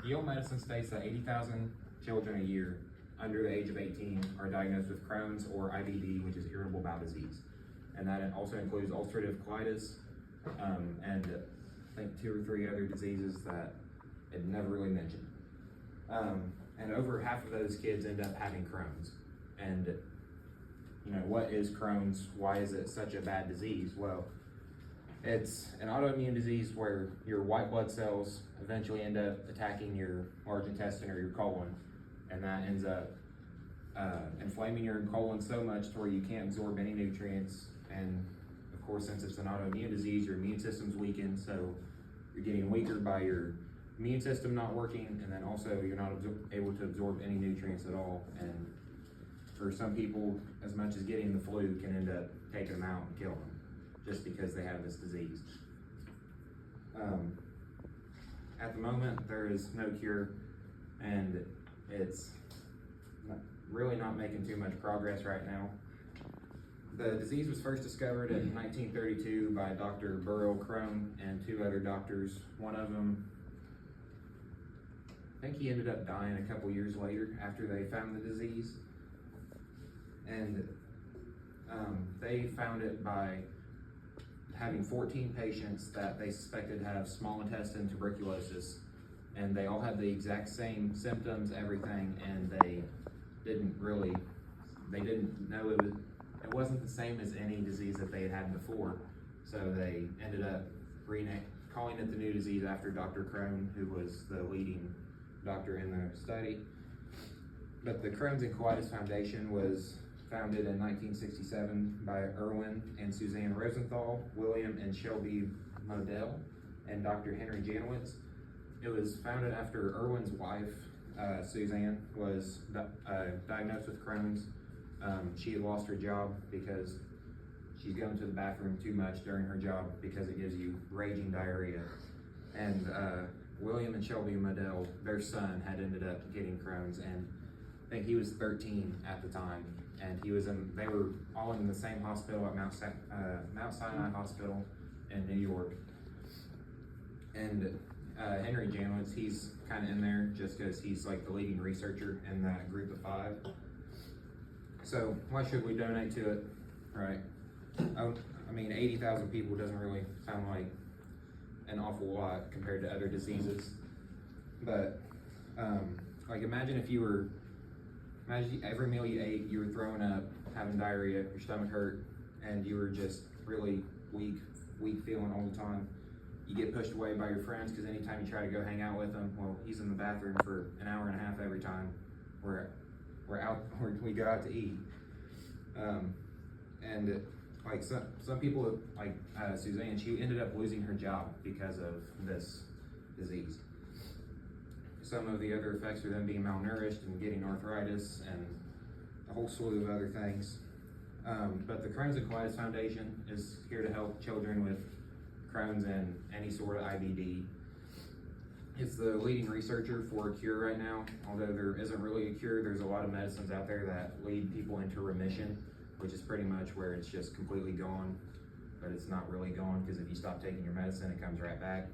Yale Medicine states that 80,000 children a year under the age of 18 are diagnosed with Crohn's or IBD, which is irritable bowel disease. And that also includes ulcerative colitis, and I think 2 or 3 other diseases that it never really mentioned. And over half of those kids end up having Crohn's. And you know, what is Crohn's? Why is it such a bad disease? Well, it's an autoimmune disease where your white blood cells eventually end up attacking your large intestine or your colon, and that ends up inflaming your colon so much to where you can't absorb any nutrients. And of course, since it's an autoimmune disease, your immune system's weakened, so you're getting weaker by your immune system not working, and then also you're not able to absorb any nutrients at all. And for some people, as much as getting the flu can end up taking them out and killing them just because they have this disease. At the moment, there is no cure, and it's really not making too much progress right now. The disease was first discovered in 1932 by Dr. Burrill Crone and 2 other doctors. One of them, I think he ended up dying a couple years later after they found the disease. And they found it by having 14 patients that they suspected have small intestine tuberculosis, and they all had the exact same symptoms, everything, and they didn't know it wasn't the same as any disease that they had before. So they ended up calling it the new disease after Dr. Crone, who was the leading doctor in the study. But the Crohn's and Colitis Foundation was founded in 1967 by Erwin and Suzanne Rosenthal, William and Shelby Modell, and Dr. Henry Janowitz. It was founded after Erwin's wife, Suzanne, was diagnosed with Crohn's. She had lost her job because she's going to the bathroom too much during her job because it gives you raging diarrhea. And William and Shelby Modell, their son, had ended up getting Crohn's, and I think he was 13 at the time. And they were all in the same hospital at Mount Sinai Hospital in New York. And Henry Janowitz, he's kind of in there just because he's like the leading researcher in that group of 5. So why should we donate to it, right? I mean, 80,000 people doesn't really sound like an awful lot compared to other diseases. But like imagine every meal you ate, you were throwing up, having diarrhea, your stomach hurt, and you were just really weak feeling all the time. You get pushed away by your friends because anytime you try to go hang out with them, well, he's in the bathroom for an hour and a half every time we go out to eat. And like some people, like Suzanne, she ended up losing her job because of this disease. Some of the other effects are them being malnourished and getting arthritis and a whole slew of other things. But the Crohn's and Colitis Foundation is here to help children with Crohn's and any sort of IBD. It's the leading researcher for a cure right now. Although there isn't really a cure, there's a lot of medicines out there that lead people into remission, which is pretty much where it's just completely gone, but it's not really gone because if you stop taking your medicine, it comes right back.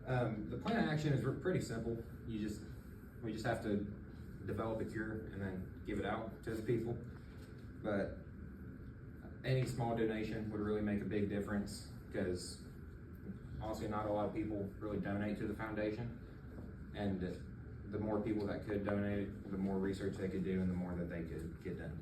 The plan of action is pretty simple. We just have to develop a cure and then give it out to the people. But any small donation would really make a big difference because honestly, not a lot of people really donate to the foundation. And the more people that could donate, the more research they could do and the more that they could get done.